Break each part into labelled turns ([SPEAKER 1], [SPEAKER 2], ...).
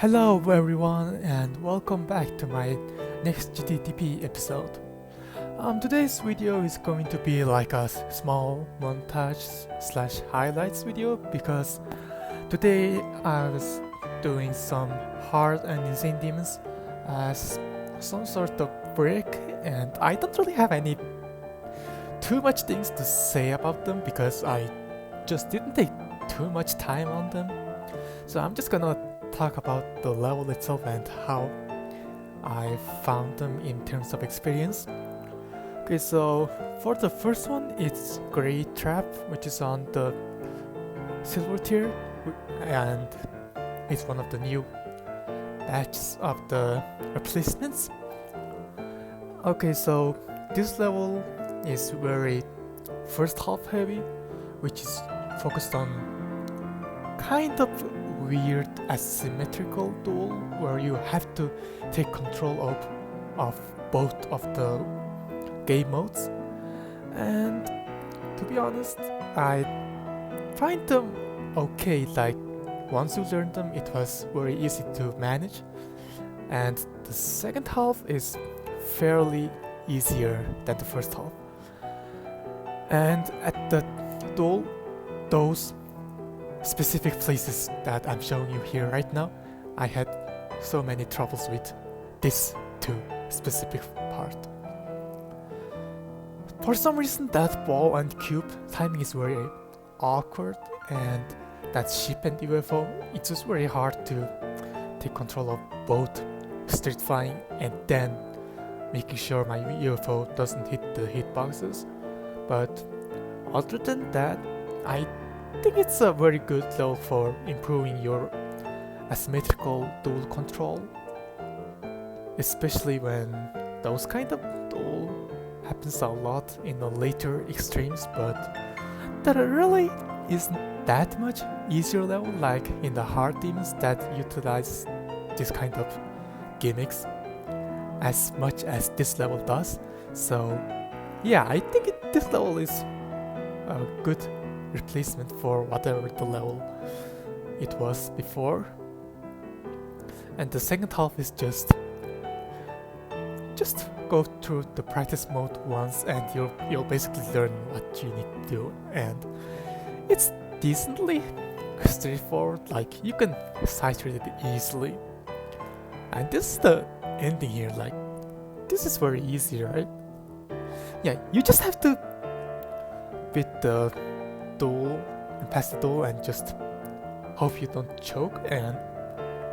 [SPEAKER 1] Hello everyone and welcome back to my next GDDP episode. Today's video is going to be like a small montage slash highlights video because today I was doing some hard and insane demons as some sort of break, and I don't really have any too much things to say about them because I just didn't take too much time on them. So I'm just gonna talk about the level itself and how I found them in terms of experience. Okay, so for the first one, it's Great Trap, which is on the silver tier, and it's one of the new batches of the replacements. Okay, so this level is very first half heavy, which is focused on kind of weird asymmetrical duel where you have to take control of both of the game modes, and to be honest, I find them okay. Like, once you learn them, it was very easy to manage, and the second half is fairly easier than the first half. And at the duel, those specific places that I'm showing you here right now, I had so many troubles with this two specific part. For some reason, that ball and cube timing is very awkward, and that ship and UFO, it's just very hard to take control of both street flying and then making sure my UFO doesn't hit the hitboxes. But other than that, I think it's a very good level for improving your asymmetrical duel control, especially when those kind of duel happens a lot in the later extremes, but that really isn't that much easier level like in the hard demons that utilize this kind of gimmicks as much as this level does. So yeah, I think this level is a good replacement for whatever the level it was before. And the second half is just go through the practice mode once and you'll basically learn what you need to do, and it's decently straightforward. Like, you can sight read it easily, and this is the ending here. Like, this is very easy, right? Yeah, you just have to beat the duel and pass the duel and just hope you don't choke, and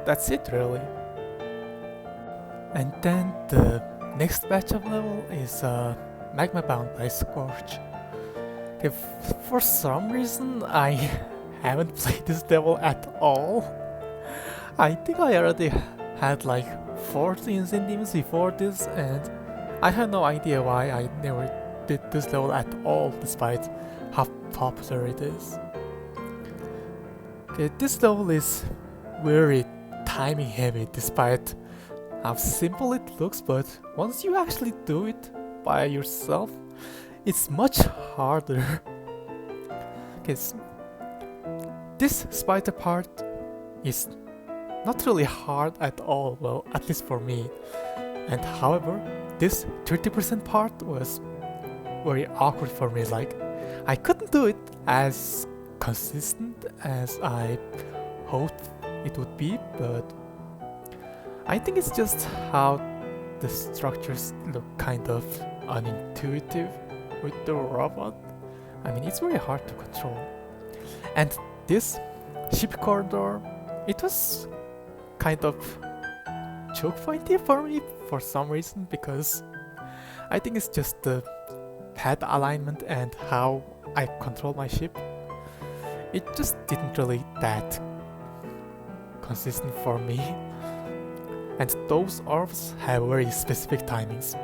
[SPEAKER 1] that's it really. And then the next batch of level is Magma Bound by Scorch. Okay, for some reason I haven't played this level at all. I think I already had like 40 insane demons before this, and I have no idea why I never did this level at all despite how popular it is. Okay, this level is very timing heavy despite how simple it looks, but once you actually do it by yourself, it's much harder. Okay, this spider part is not really hard at all, well, at least for me. And however, this 30% part was very awkward for me. Like, I couldn't do it as consistent as I hoped it would be, but I think it's just how the structures look kind of unintuitive with the robot. I mean, it's very hard to control. And this ship corridor, it was kind of choke pointy for me for some reason, because I think it's just the pad alignment and how I control my ship. It just didn't really that consistent for me. And those orbs have very specific timings.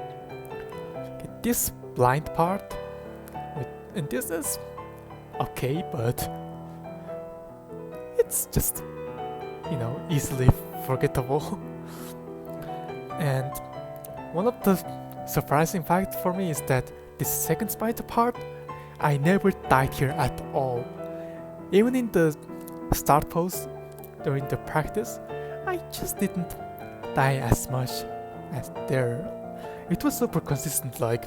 [SPEAKER 1] Okay, this blind part, and this is okay, but it's just, easily forgettable. And one of the surprising facts for me is that this second spider part, I never died here at all. Even in the start pose during the practice, I just didn't die as much as there. It was super consistent, like,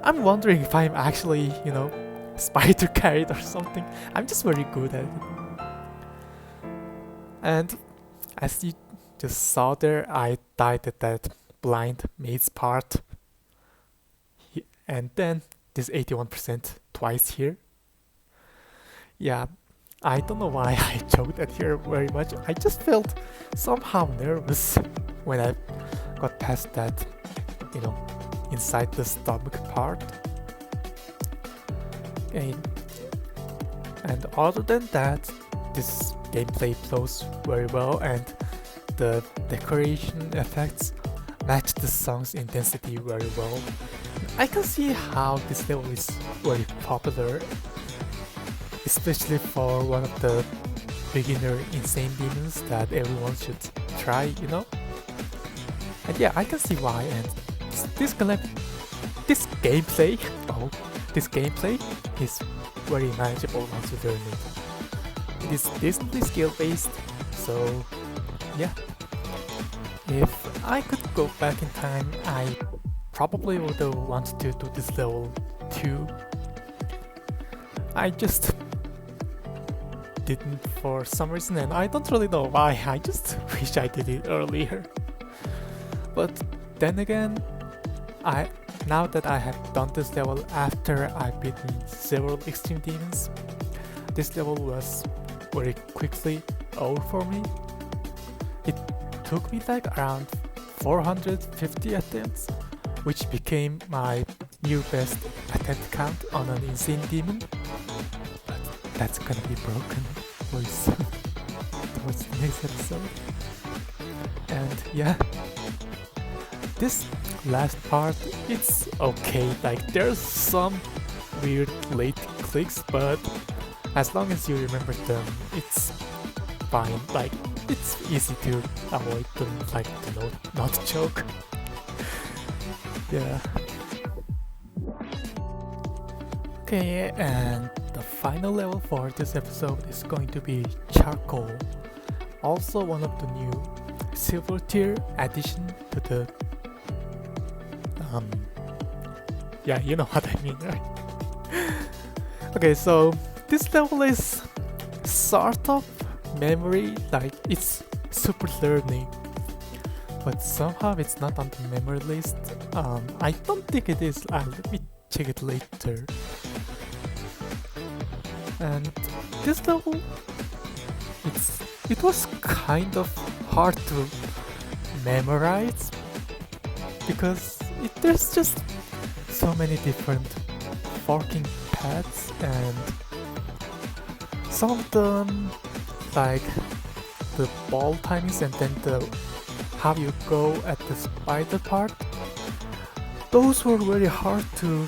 [SPEAKER 1] I'm wondering if I'm actually, spider carried or something. I'm just very good at it. And as you just saw there, I died at that blind maze part. And then this 81% twice here. Yeah, I don't know why I choked at here very much. I just felt somehow nervous when I got past that, inside the stomach part. Okay. And other than that, this gameplay flows very well, and the decoration effects match the song's intensity very well. I can see how this level is very popular, especially for one of the beginner insane demons that everyone should try, And yeah, I can see why, and this gameplay is very manageable once you learn it. It is decently skill based, so yeah. If I could go back in time, I probably would have wanted to do this level too. I just didn't for some reason, and I don't really know why. I just wish I did it earlier. But then again, now that I have done this level after I've beaten several extreme demons, this level was very quickly over for me. It took me like around 450 attempts, which became my new best attempt count on an insane demon. But that's gonna be broken very soon towards the next episode. And yeah, this last part, it's okay. Like, there's some weird late clicks, but as long as you remember them, it's fine. Like, it's easy to avoid them, like to not choke. Yeah. Okay, and the final level for this episode is going to be Charcoal. Also one of the new silver tier addition to the yeah, you know what I mean, right? Okay, so this level is sort of memory, like it's super learning, but somehow it's not on the memory list. I don't think it is. Let me check it later. And this level, it was kind of hard to memorize because there's just so many different forking paths, and some of them, like the ball timings and then how you go at the spider part, those were very hard to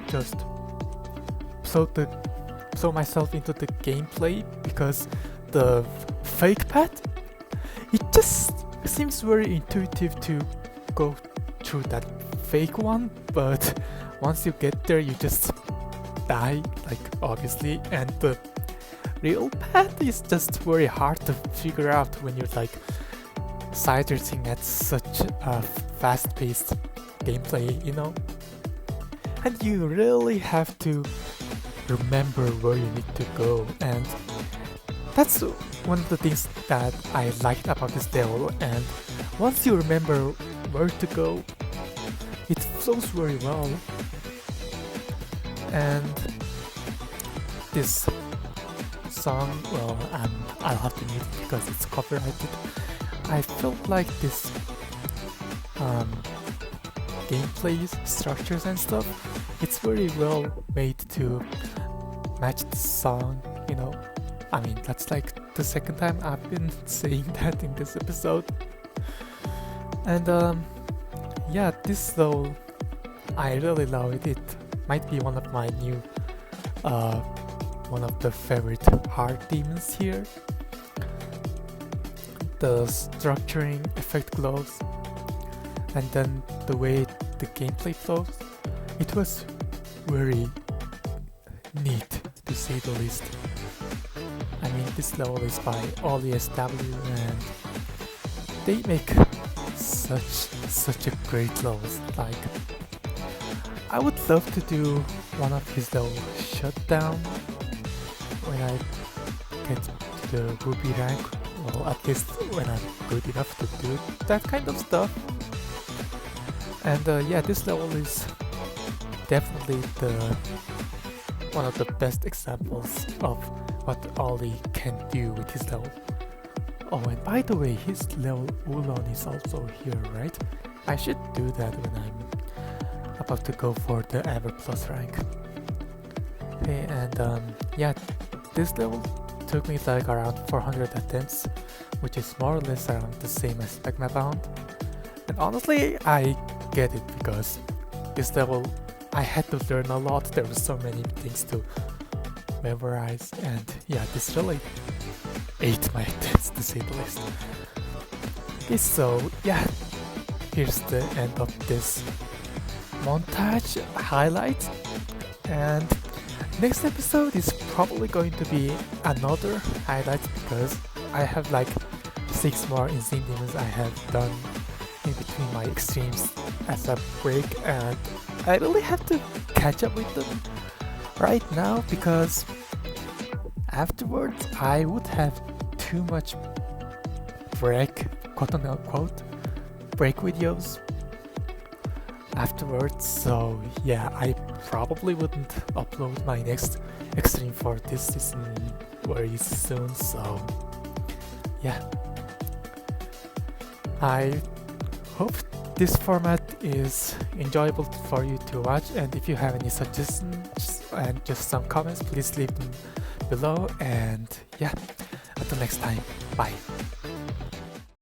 [SPEAKER 1] just throw myself into the gameplay, because the fake path, it just seems very intuitive to go through that fake one, but once you get there you just die, like, obviously, and the real path is just very hard to figure out when you're like side-racing at such a fast-paced gameplay, and you really have to remember where you need to go, and that's one of the things that I liked about this level. And once you remember where to go, it flows very well. And this song, well, I'll have to mute it because it's copyrighted. I felt like this gameplay structures and stuff, it's very well made to match the song, I mean, that's like the second time I've been saying that in this episode. And yeah, this though, I really love it. It might be one of my new one of the favorite hard demons here. The structuring effect glows, and then the way the gameplay flows, it was very neat, to say the least. I mean, mean, this level is by OLESW, and they make such a great levels. Like, I would love to do one of his level shutdown when I get to the Ruby rank, well, at least when I'm good enough to do that kind of stuff. And yeah, this level is definitely one of the best examples of what Ollie can do with his level. Oh, and by the way, his level Ulon is also here, right? I should do that when I'm about to go for the Ever Plus rank. Okay, and yeah, this level took me like around 400 attempts, which is more or less around the same as Magma Bound. And honestly, I get it, because this level I had to learn a lot. There were so many things to memorize, and yeah, this really ate my attempts, to say the least. Okay, so yeah, here's the end of this montage highlight, and next episode is probably going to be another highlight, because I have like 6 more Insane Demons I have done in between my extremes as a break, and I really have to catch up with them right now, because afterwards I would have too much break, quote unquote, break videos afterwards. So yeah, I probably wouldn't upload my next extreme for this season very soon. So yeah, I hope this format is enjoyable for you to watch, and if you have any suggestions and just some comments, please leave them below. And yeah, until next time, bye.